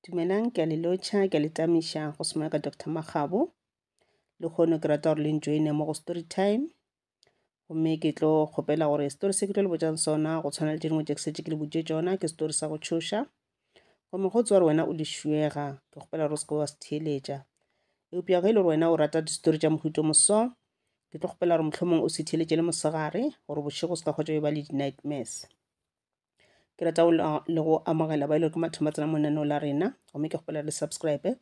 Dumelang, ke a le lotjha, ke a le tamisha go Semoya ka Dr. Magabo. Le kgone ke rata gore le joine mo go story time. Gomme ke tlo kgopela gore story se ke tlo le botjang sona go tshwana le dingwe tse ke setse ke le botse tsona ke story sa go tshosha. Gomme go tswa gore wena o le shuega ke kgopela gore se wa se theeletša. Eupša ge ile gore wena o rata di-story tša mohuto moso ke tlo kgopela gore mohlomong o se theeletše le mosegare gore bošego se ka kgotša ba le di-nightmares. Ke rata le go amogela ba ile ke mathomo a tsena mo lenaneo la rena gomme ke kgopela le subscribe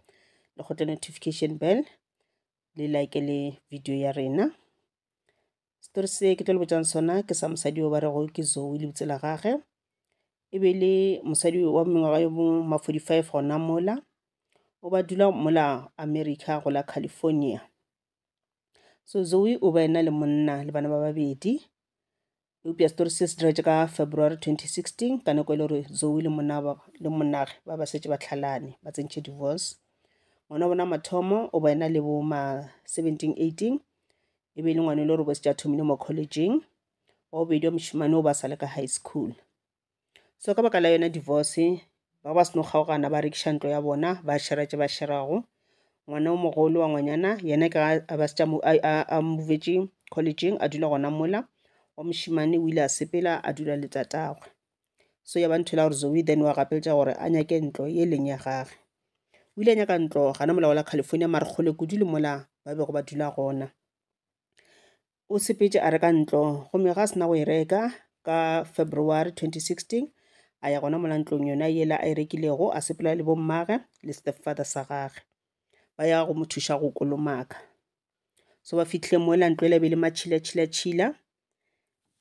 le gotle notification bell le like le video ya rena. Story se ke tlo le botjang sona ke sa mosadi o ba re go ke Zoe le botsela gage e be le mosadi wa mengwaga yo ma 45 gona mola o ba dula mola America go la California. So Zoe o ba ena le monna le bana ba babedi. Eupša story se se diretse ka February 2016 ka nako e le gore Zoe le monnage ba setse ba tlhalane ba tsentše divorce. Ngwana bona mathomo o ba ena le bo ma 17-18 e be le ngwana e le gore bo se thomile mo collegeng wa bobedi wa mošimane o ba sa le ka high school. So ka baka la yona divorce ba seno kgaogana ba rekiša ntlo ya bona ba šera tše ba šerago. Ngwana o mogolo wa ngwanyana yena ke a ba a movetše collegeng a dula gona mola wa mošimane o ile a sepela a dula le tatagwe. So ya ba nthola gore Zoe then wa gapeletša gore a nyake ntlo ye leng ya gage. O ile a nyaka ntlo gana mola wa la California mare kgole kudu le mola ba bego ba dula gona. O sepetše a reka ntlo gomme ga a sena go e reka ka February 2016 a ya gona mola ntlong yona yela a e rekilego a sepela le bommage le stepfather sa gage ba ya go mo thuša go kolomaka. So ba fitlhile mola ntlo e be le matšhila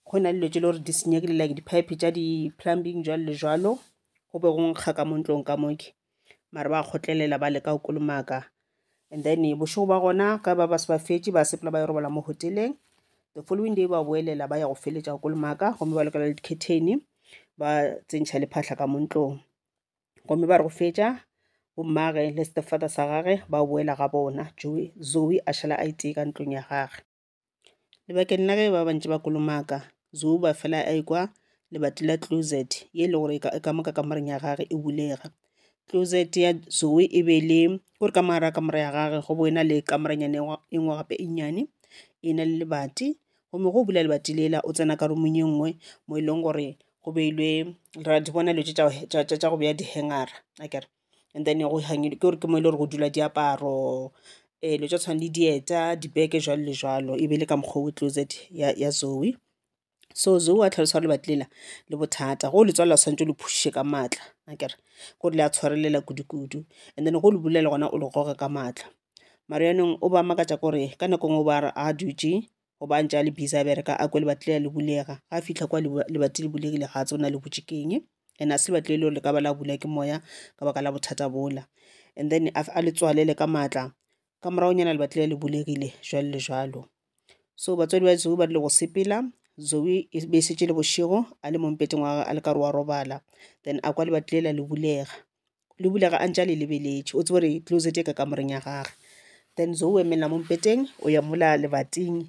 go na le dilo tše le gore di senyegile like di-pipe tša di-plumbing jalo le jalo go be go nkga ka mo ntlong ka moke mare ba kgotlelela ba leka go kolomaka. And then bošego ba gona ka ba se ba fetše ba sepela ba robala mo hoteleng. The following day ba boelela ba ya go feletša go kolomaka gomme ba lokela le di-curtain ba tsentšha le phahla ka mo ntlong. Gomme ba re go fetša bommage le stepfather sa gage ba boela ga bona Zoe a šala a itee ka ntlong ya gage. Lebakeng la ge ba bantši ba kolomaka Zoe ba fela a ekwa lebati la closet ye le gore ka moka kamareng ya gage e bulega. Closet ya Zoe e be le gore kamara ya gage go boena le kamaranyane e nngwe gape e nnyane e na le lebati gomme go bula lebati lela o tsena ka rumong ye nngwe mo e leng gore go beilwe ra di bona letse tša go beya di-hangara akere. And then go hangile ke gore ke mo e le gore go dula diaparo lo tša tshwana le dieta dibeke jalo le jalo e be le ka mokgwa o closet ya Zoe. So Zoe a tlhalosa gore lebati lela le bothata go le tswalela swantse le phušiše ka maatla akere gore le a tshwarelela kudu and then go le bulela gona o le goge ka maatla. Mare yaanong o ba makatša kore ka nako ngwe o ba re a dutše go ba ntše a le busy a bereka a kwe lebati lela le bulega ga a fitlha kwa lebati le bulegile ga a tsona le botše keng and a se lebati le le gore le ka ba la bula ke moya ka baka la bothata bola. And then a le tswalele ka maatla ka morago nyana lebati lela le bulegile jalo le jalo. So batswadi ba Zoe ba rile go sepela Zoe e be setse le bošego a le mo mpeteng wa a le ka re wa robala then a kwa lebati lela le bulega a ntše a le lebeletše o tsebe gore closet e ka kamoreng ya gage. Then Zoe o emela mo mpeteng o ya mola lebating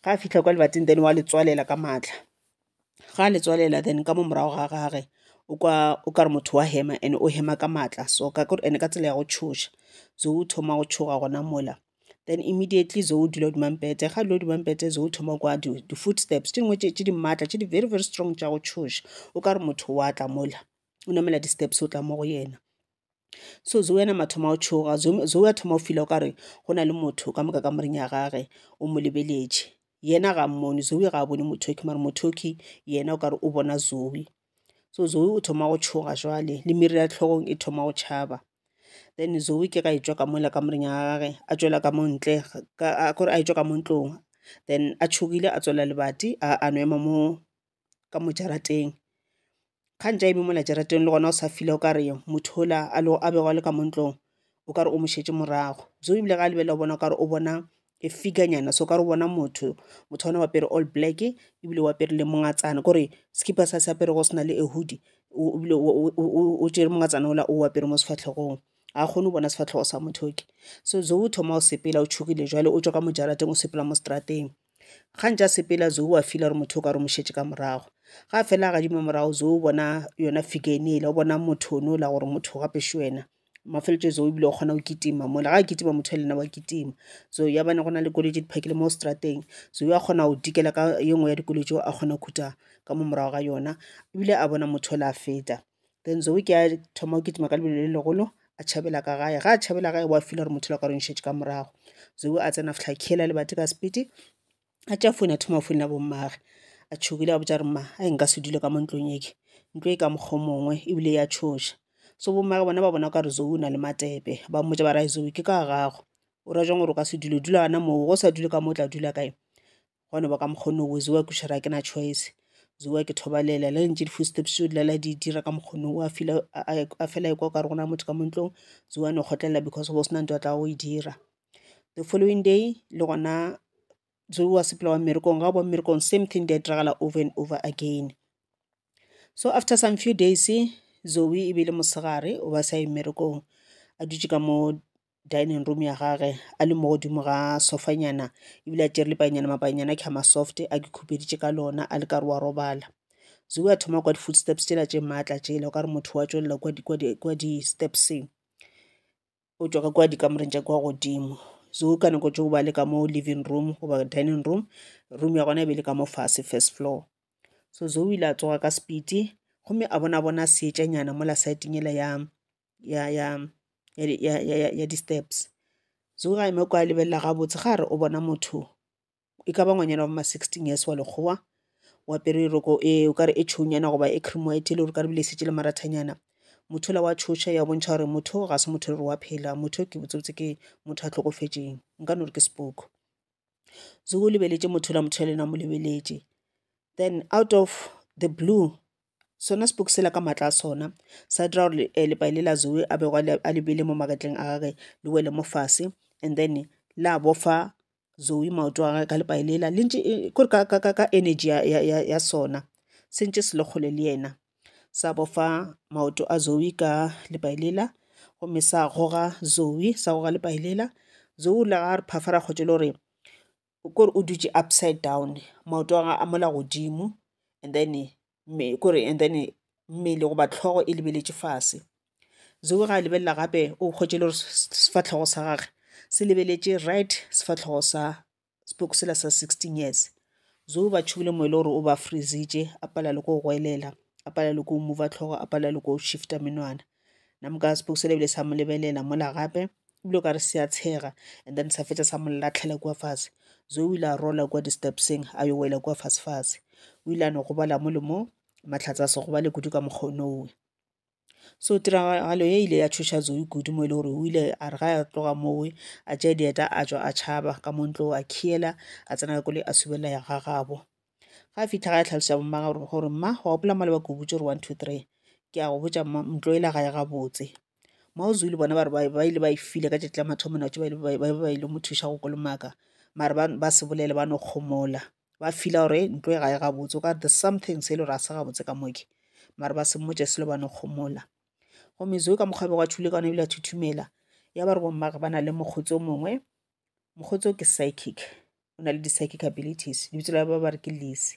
ga a fitlha kwa lebating then wa le tswalela ka maatla ga a le tswalela then ka mo morago ga gage o ka re motho wa hema and o hema ka maatla so ka tsela ya go tšhoša Zoe o thoma go tšhoga gona mola. Then immediately Zoe o dula dimampete ga dilo dimampete Zoe o thoma kwa di-footsteps tše dingwe tše di maatla tše di very very strong tša go tšhoša o ka re motho wa tla mola o namela di-steps o tla mo go yena. So Zoe yana mathomo a go tšhoga Zoe a thoma go fila o kare go na le motho ka moka kamoreng ya gage o mo lebeletše yena ga mmone Zoe ga a bone mothoki mare mothoki yena o kare o bona Zoe. So Zoe o thoma go tšhoga jwale le meriri ya tlhogong e thoma go tšhaba. Then Zoe ke ga e tšwa ka mola kamoreng ya gage a tšwela ka mo ntle kore a e tšwa ka mo ntlong then a tšhogile a tswela lebati a no ema mo ka mo jarateng. Kgantša eme mola jarateng le gona o sa fila o kare motho ola a bego a le ka mo ntlong o kare o mošetše morago. Zoe ebile ga a lebela o bona o kare o bona e figanyana so o kare o bona motho wana o apere all black ebile o apere le mongatsana kore skipa sa se apere go se na le ehudi ebile o tšere mongatsana ola o apere mo sefatlhegong a kgone o bona sefatlhego sa mothoki. So Zoe o thoma o sepela o tšhogile jwale o tšwa ka mo jarateng o sepela mo strateng ga ntša sepela Zoe wa fila gore motho o kare o mošetše ka morago ga fela a gadimo morago Zoe o bona yona figure ela o bona motho o la gore motho gape še wena mafeletse Zoe bile o kgona go kitima mola ga kitima motho le nna wa kitima so ya bana go na le koloi tse di phakile mo strateng Zoe a kgona go dikela ka ye nngwe ya dikoloi tseo a kgona khuta ka mo morago ga yona ebile a bona motho le a feta then Zoe ke a thoma go kitima ka lebelo le legolo a tšhabela ka gae ga a tšhabela gae wa feel gore motho la ka reng šetse ka morago Zoe a tsena fitlha khiela le bate ka speed a tša phone a thoma phone ya bommagwe a tšhogile a botsa re mma a nka se dule ka mo ntlong eke ntlo e ka mokgwa mongwe ebile ya tšhoša so bommagwe bona ba bona ka re Zoe o na le matepe ba mmotsa ba ra Zoe ke ka gago o ra jang gore o ka se dule dula gana moo go sa dule ka mo o tla dula kae gone ba ka mokgono o Zoe a kušara ke na choice Zoe ke thobalela le ntse di-footsteps tšeo di di dira ka mokgono o a fela ekwa ka re gona motho ka mo ntlong Zoe a no kgotlelela because go sena ntho a tla go e dira the following day le gona Zoe wa sepela wa mmerekong ga o ba mmerekong same thing di a diragala over and over again so after some few days Zoe e bile mosegare o ba sa ye mmerekong a dutse ka mo dining room ya gage a le mo godimo ga sofanyana ebile a tšere le mapanyana ke ama soft a ke khupeditše ka lona a le ka re wa robala Zoe a thoma kwa di-footsteps tšela tše maatla tšela o ka re motho wa tšwelela kwa di-stepseng o tšwa ka kwa dikamoreng tša kwa godimo Zoe ka nako tšeo ba le ka mo living room goba dining room room ya gona e be le ka mo fase first floor so Zoe ile a tsoga ka speed gomme a bona seetšanyana mola saeteng ela ya di-steps Zoe ga eme kwa lebelela gabotse ga re o bona motho e ka ba ngwanyana wa ma 16 years wa lekgowa wa pere roko o ka re e tšhounyana goba e cream white le gore ka re bile setse le marathanyana motho la wa tšhoša ya bontšha gore motho ga se motho le re wa phela motho ke botsebotse ke motho a tlhokofetšeng nka no re ke spook Zoe o lebeletše motho la motho le na mo lebeletše then out of the blue sona spook sela ka matla a sona sa dira gore lepaile la Zoe a bego a lebele mo makatleng a gage le wele mo fase and then la bofa Zoe maoto a gage ka lepaile la le ntše kore ka energy ya sona se ntše se le kgole le yena sa bofa maoto a Zoe ka lepailela gomme sa goga Zoe sa goga lepailela Zoe le ga re phafara kgotse le gore kore o dutše upside down maoto a mola godimo and then mmele goba tlhogo e lebeletše fase Zoe ga a lebelela gape o kgotse le gore sefatlhogo sa gage se lebeletše right sefatlhogo sa spook sela sa 16 years Zoe ba tšhubile mo e le gore o ba freezitše a pala le ko goelela a pala le ko move tlhogo a pala le ko shifta menwana namka spook se lebile sa mo lebelela mola gape ebile o ka re se a tshega and then sa fetša sa mo latlhela kua fase Zoe o ile a rola kwa di-stepseng a yo wela kua fase o ile a no gobala mo le mo mahlatse a se gobale kudu ka mokgonowe so tiragalo ye ile ya tšhoša Zoe kudu mo e le gore o ile a re ga a tloga mowe a tšea dieta a tswa a tšhaba ka montlo a khiela a tsena ka koloi a subelela ya gagabo ga a fitlha ga a tlhaloša bomma gore mma wa gopola maleba ko botse gore 1 2 3 ke a go botša ntlo e la ga ya gabotse mao Zoe le bona ba re ba ile ba e file ka tšetla mathomo na tšeo ba ile mo thuša go kolomaka mare ba se bolele ba no kgomola ba fila gore ntlo e ga e gabotse o ka the something se ile gore a se gabotse ka moke mare ba se mmotse selo ba no kgomola gomme Zoe ka mokgwa be wa thule ka ona ebile a thuthumela ya ba re bommagwe ba na le mokgotsi o mongwe mokgotsi o ke psychic o na le di-psychic abilities lebitso la ba re ke Liz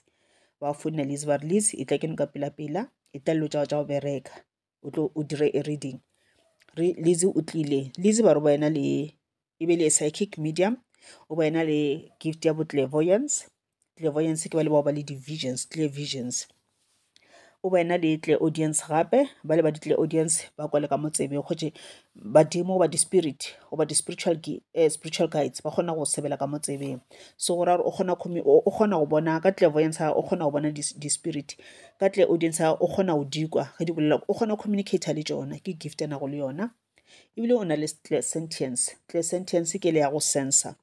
ba founa Liz ba re Liz e tla ke no ka pela e tla lelo tša go bereka o tlo o dire a reading Liz o tlile Liz ba re ba ena le e be le psychic medium o ba ena le gift ya bo clairvoyance ke ba le bao ba le di-visions clear visions o ba ena le tle audience gape ba le ba di-tle audience ba kwa le ka motsebe gotse badimo goba di-spirit goba spiritual guides ba kgona go sebela ka motsebeng so go ra gore o kgona go bona ka clairvoyance o kgona go bona di-spirit ka tle audience o kgona go dikwa ge di bolela o kgona go communicate le tšona ke gift ena go le yona ebile o na le sentience ke le ya go sensa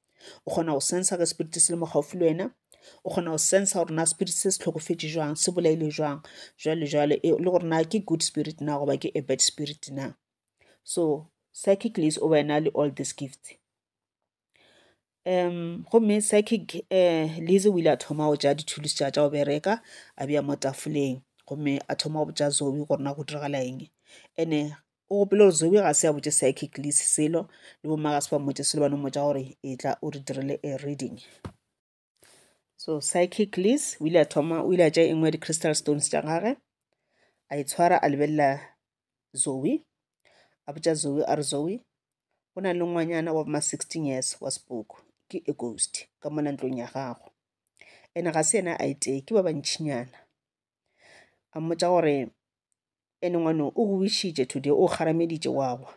o kgona go sensa ka spirit se le mo gaufi le wena o kgona go sensa gore na spirit se se tlhokofetse jwang se bolaile jwang jwale le gore na ke good spirit na goba ke a bad spirit na so psychic Liz o ba ena le all these gifts gomme psychic Liz o ile a thoma go ja dithulusi tša go bereka a bea mo tafoleng gomme a thoma go botša Zoe gore na go diragala eng ene o gopele gore Zoe ga se a botse psychic Liz selo le bommaga se ba mmotse selo ba no mmotša gore e tla o re direle a reading so psychic Liz o ile a tšea engwe ya di-crystal stones tša gage a e tshwara a lebelela Zoe a botša Zoe a re Zoe go na le ngwanyana wa ma 16 years wa spook ke a ghost ka mona ntlong ya gago ene ga se yena a itee ke ba bantšinyana a mmotša gore ene ngwano o go wishitše today o garameditše wagwa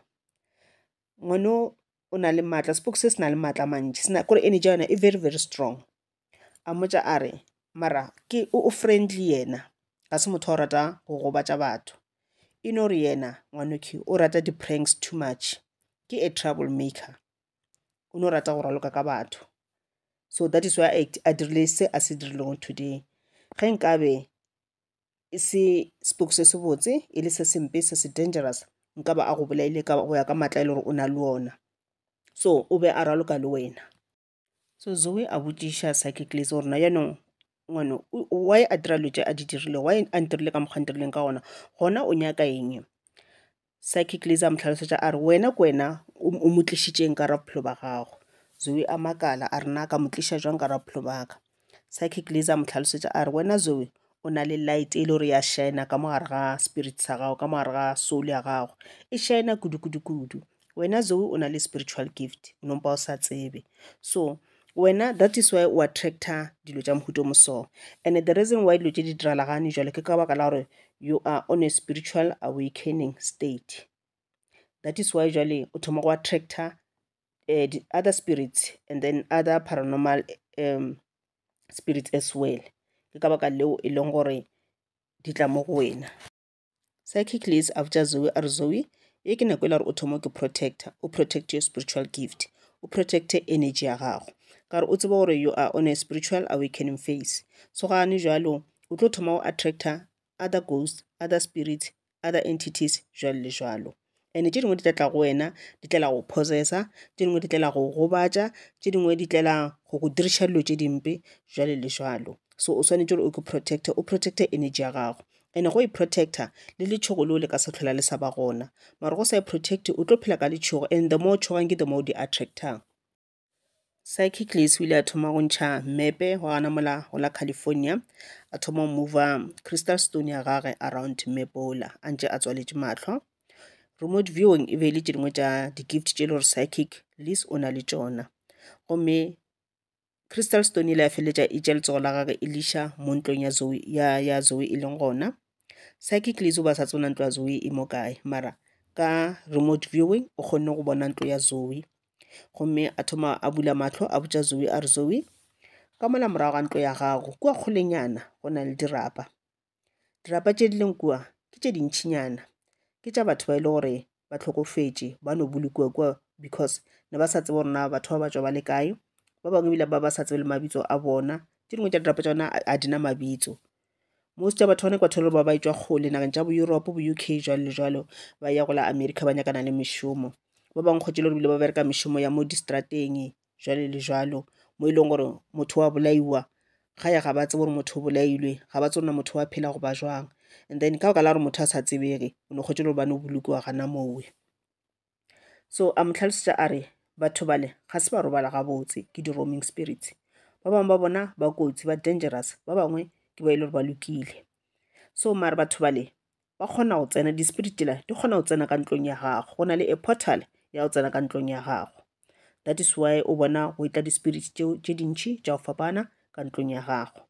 ngwano o na le maatla spook se se na le maatla mantši sena kore energy ya yona e very very strong a mmotša a re mara ke o friendly yena ga se motho o rata go gobatša batho e no re yena ngwanoki o rata di-pranks too much ke a trouble maker o no rata go raloka ka batho so that is why a dirile se a se dirilego today ge nkabe e se spook se se botse e le se sempe se se dangerous nka ba a go bolaile go ya ka maatla e le gore o na le ona so o be a raloka le wena so Zoe a botšiša psychically gore na yaanong ngwana why a dira lotse a di dirile why a ntirile ka mokgwa ntirileng ka gona o nyaka eng psychically a mo tlhalosetša a re wena ke wena o mo tlišitšeng ka ra bophelo ba gago Zoe a makala a re na ka mo tliša jwang ka ra bophelo ba ka psychically a mo tlhalosetša a re wena Zoe o na le light e le gore ya shina ka mogare ga spirit sa gago ka mogare ga soul ya gago e shina kudu wena Zoe o na le spiritual gift nompa o sa tsebe so wena that is why o attractor dilo tša mohuto moso and the reason why dilo tše di diralagane jwale ke ka baka la gore you are on a spiritual awakening state that is why jwale o thoma go attractor the other spirits and then other paranormal spirits as well ke ka baka leo e leng gore di tla mo go wena psychically a botša Zoe a re Zoe e ke nako e la gore o thoma ke protector o protect your spiritual gift o protect energy ya gago ka re o tseba gore you are on a spiritual awakening phase so gane jalo o tlo thoma go attractor other ghosts other spirits other entities jalo le jalo ene tše dingwe di tla go wena di tlela go possessa tše dingwe di tlela go gobatša tše dingwe di tlela go go diriša dilo tše dimpe jalo le jalo so o swanetše gore o protecte energy ya gago ene go e protector le letšhogo leo le ka se tlhola le sa ba gona mara go sa e protect o tlo phela ka letšhogo and the more tšhogang ke the more di attractang psychically o ile a thoma go ntšha mmepe go gana mola go la California a thoma go mova crystal stone ya gage around mepola a ntše a tswaletše matlho remote viewing e be le tše dingwe tša di-gift tše le gore psychic least o na le tšona gomme crystal stone ile ya feleletša e tša letsogo la gage e liša mo ntlong ya Zoe e leng gona psychic least o ba sa tsona ntlo ya Zoe e mo kae mara ka remote viewing o kgonne go bona ntlo ya Zoe gomme a thoma a bula matlho a botša Zoe a re Zoe ka mola morago ga ntlo ya gago kua kgolenyana go na le dirapa tše di leng kua ke tše dintšhinyana ke tša batho ba ile gore ba tlhokofetše ba no bolokiwa kua because ne ba sa tsebe gore na batho ba tswa ba le kae ba bangwe ebile ba sa tsebe le mabitso a bona tše dingwe tša dirapa tša bona a dina mabitso most ya batho ba ne kwa tholo ba itswa kgole nageng tša bo Europe bo UK jalo le jalo ba ya go la America ba nyakana le mešomo ba bangwe kgotše le bile ba bereka mešomo ya mo distrateng jalo le jalo mo e leng gore motho wa bolaiwa ga ya ga ba tsebe gore motho o bolailwe ga ba tsebe gore motho wa phela go ba jwang and then ka baka la gore motho a sa tsebege o ne kgotše le gore ba no bolokiwa gana mowe so a mo tlhalosetša a re batho bale ga se ba robala gabotse ke di-roaming spirits ba bangwe ba bona ba kotsi ba dangerous ba bangwe ke ba ile gore ba lokile so mare batho bale ba kgona go tsena di-spirit tela di kgona go tsena ka ntlong ya gago go na le a portal ya go tsena ka ntlong ya gago that is why o bona go itla di-spirit tše dintšhi tša go fapana ka ntlong ya gago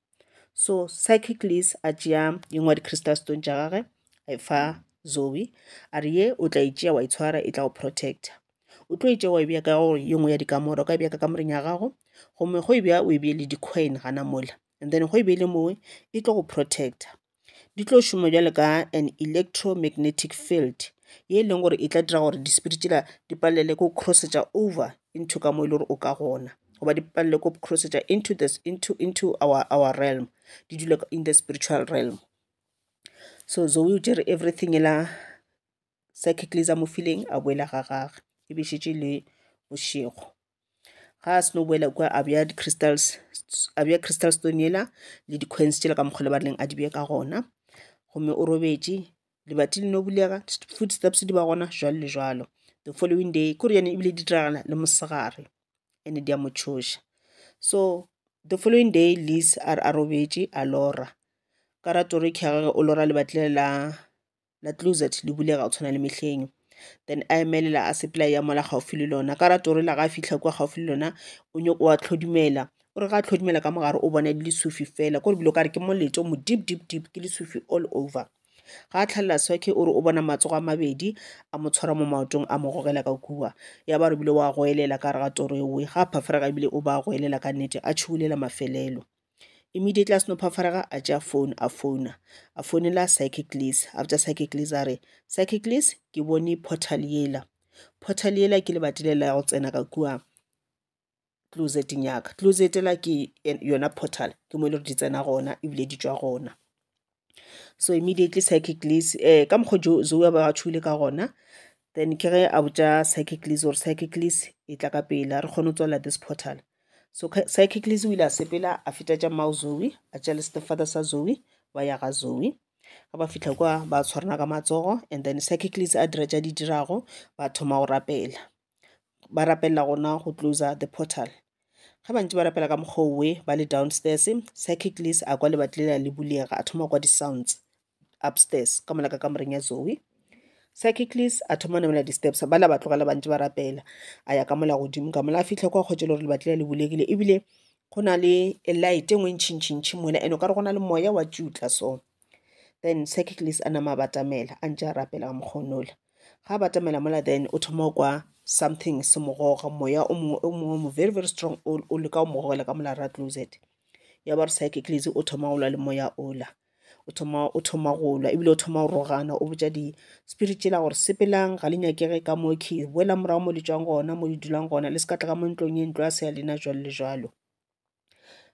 so psychic lease a tšea yengwe di-crystal stone tša gage a efa Zoe a re ye o tla itšea wa itshwara e tla go protector o tlo itšea wa e bea ka gore yengwe ya dikamora o ka bea ka kamoreng ya gago gomme go e bea o e bea le di-coin gana mola and then go e bea le mowe e tlo go protector di tlo šoma bjale ka an electromagnetic field ye e leng gore e tla dira gore di-spirit tšela di palelele ko crossetša over into ka mo e le gore o ka gona goba di palelele ko crossetša into our realm di dula in the spiritual realm so Zoe o tšere everything e la psychically za mo feeling a boela ga gage e bešetše le bošego ga a seno boela kwa a bea crystal stone ela le di-coins tšela ka mokgole ba rileng a di bea ka gona gomme o robetše lebati le no bulega footsteps di ba gona jalo le jalo the following day kore yane ebile di diragala le mosegare ene di a mo tšhoša so the following day Liz a robetše a lora ka rato re kgagage o lora lebatlele la closet le bulega o tshwana le mehleng then a emelela a supply ya mola gaufi le lona ka rato re la ga fitlha kwa gaufi le lona wa tlhodumela o re ga tlhodumela ka mogare o bona le sufi fela ko re bilo ka re ke moletso mo deep ke le sufi all over ga tlhalla swake o re o bona matsogo a mabedi a mo tshwara mo maotong a mo gogela ka kua ya ba re bile wa goelela ka re ga toro we ga phafarega bile o ba goelela ka nnete a tšhubulela mafelelo immediately as no phafarega a tšea phone a founela psychic list after psychic list a re psychic list ke bone portal yela ke le batelela ya go tsena ka kua closeteng yaka closetela ke yona portal ke mo ile re di tsena gona ebile di tšwa gona so immediately psychic list ka mokgwa Zoe ba ga tšhule ka gona then ke ge a botša psychic list or psychic list e tla ka pela re kgone go tswela this portal so psychic list o ile a sepela a feta tša mao Zoe a tša le stepfather sa Zoe ba ya ga Zoe ga ba fitlha kwa ba tshwarana ka matsogo and then psychic list a dira tša di dirago ba thoma go rapela ba rapela gona go closer the portal ga ba ntse ba rapela ka mokgwa ba le downstairs psychic list a kwa le batlela le bulega a thoma kwa di-sounds upstairs ka mola ka kamoreng ya Zoe psychic list a thoma nemela di-steps ba la ba tlogela ba ntse ba rapela a ya ka mola godimo ka mola a fitlha kwa kgotse le gore le batlela le bulegile ebile go na le light engwe ntšhintšhintšhi mola ene o ka re go na le moya wa tšutla so then psychic list a nama batamela a ntse a rapela ka mokgonola ga a batamela mola then o thoma kwa something se mogoga moya o mongwe very very strong o le ka o mogogela ka mola ra closet ya ba re psychic list o thoma go lwa le moya ola o thoma go lwa ebile o thoma go rogana o botša di-spirit la gore sepelang ga le nyakege ka mo ke boela morago mo le tšwang gona mo le dulang gona le se ka tla ka mo ntlong ye ntlo a se ya lena jalo le jalo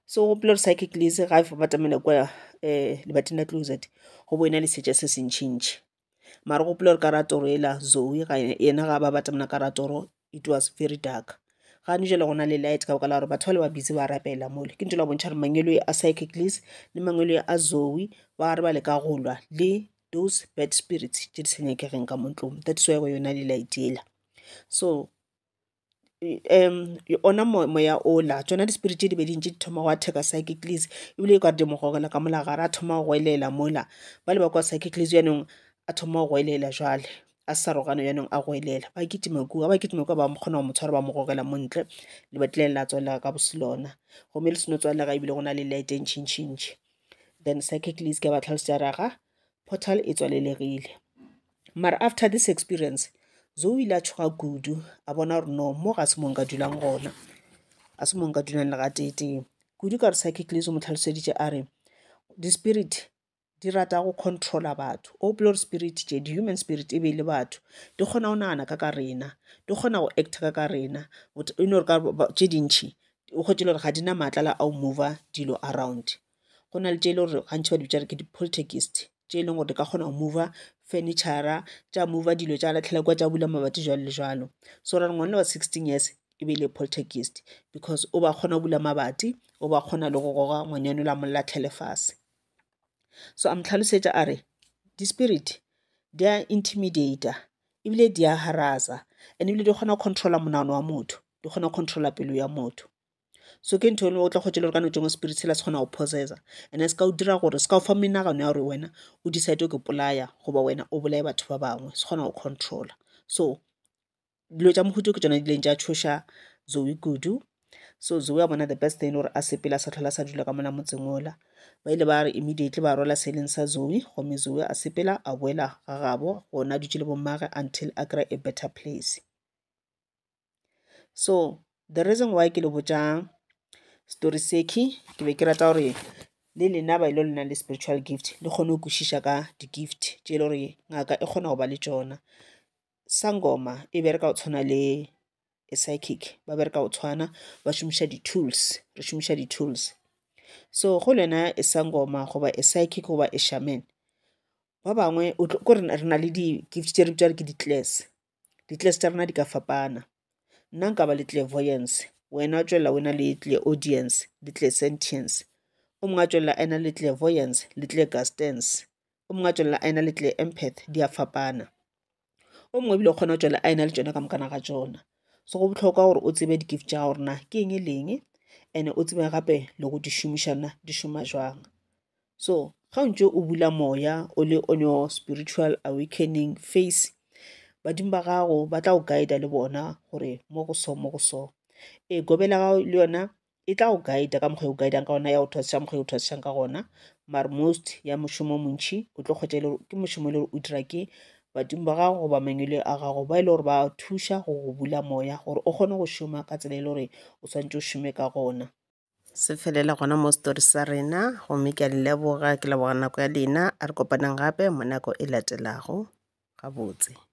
so go pele psychic list ga e fa batamela kwa lebating la closet go boena le setša se sentšintši mara go pele gore ka ratoro ela Zoe yena ga ba batamela ka ratoro it was very dark ga ne jela gona le light ka boka la gore batho ba le ba busy ba rapela mole ke ntse la bontšha re mangelo a psychic list le mangelo a Zoe ba re ba le ka golwa le those bad spirits tše di senyakegeng ka montlong that's why go yona le light ela so ona moya ola tsona di-spirit tše di be dintši di thoma go attack psychic list ebile e ka re di mogogela ka mola gare a thoma go goelela mola ba le ba kwa psychic list yaanong a thoma go goelela jwale a sa rogano yaanong a goelela ba kitima kua ba mo kgona go mo tshwara ba mo gogela montle le batlelela a tswalela ka boselona gomme le seno tswalela ga ebile go na le light e ntšhintšintši then psychic list ke ba tlhalosetša raga portal e tswalelegile mara after this experience Zoe ile a tshoga kudu a bona gore no mo ga se mo nka dulang gona a se mo nka dulang le ga tete kudu ka re psychic list o mo tlhaloseditše a re di-spirit di rata go controla batho o pele gore spirit tše di-human spirit e be le batho di kgona go nagana ka rena di kgona go acta ka rena e no re ka tše dintšhi o kgwetse le gore ga di na maatla la ao mover dilo around go na le tše e le gore gantši ba di bitša re ke di-poltergeist tše e leng gore di ka kgona go mover furniture tša mover dilo tša latlhela kwa tša bula mabati jalo le jalo so ra ngwana wa 16 years e be le poltergeist because o ba kgona go bula mabati o ba kgona le go goga ngwanyano la mo latlhele fase so a mtlhalosetša a re di-spirit di a intimidator ebile di a harasa and ebile di kgona go controla monano wa motho di kgona go controla pelo ya motho so ke ntho o tla kgotse le gore ka no tšengwe spirit sela se kgona go possessa and se ka o dira gore se ka o fa menagano ya gore wena o decide ke polaya goba wena o bolaye batho ba bangwe se kgona go controla so dilo tša mohuto ke tsona dileng tša tshoša Zoe kudu so Zoe a bona the best thing gore a sepela sa tlhola sa dula ka mona motseng ola ba ile ba re immediately ba rola seleng sa Zoe gomme Zoe a sepela a boela ga gabo gona dutše le bommage until a kry a better place so the reason why ke le botša story seki ke be ke rata gore le lena ba ile lena le spiritual gift le kgone go kwešiša ka di-gift tše e le gore ngaka e kgona go ba le tšona sangoma e bereka go tshwana le a psychic ba bereka go tshwana ba šomiša di-tools re šomiša di-tools so go lena e sangoma goba a psychic goba a shaman ba bangwe ko re na le di-gift tše re bitša re ke di-class tša rena di ka fapana nna nka ba le clairvoyance wena tšwelela wena le audience le clairsentience o mongwe a tšwelela a ena le clairvoyance le clairgustance o mongwe a tšwelela a ena le clair-empath di a fapana o mongwe ebile o kgona go tšwelela a ena le tšona ka mokana ga tšona so go botlhokwa gore o tsebe di-gift tša gore na ke eng le eng and o tsebe gape le go di šomišana di šoma jwang so ga o ntse o bula moya o le on your spiritual awakening phase badimo ba gago ba tla go guide le bona gore mo go so gobela gago le yona e tla go guide ka mokgwa o guidang ka ona ya go thwasisha mokgwa o thwasishang ka gona mare most ya mošomo montšhi o tlo kgwetša le ke mošomo le o dira ke badimo ba gago goba mangwele a gago ba ile gore ba thuša go go bula moya gore o kgone go šoma ka tsela e le gore o swantse o šome ka gona. Se felela gona mo story sa rena gomme ke a le leboga ke leboga nako ya lena a re kopanang gape mo nako e latelago gabotse.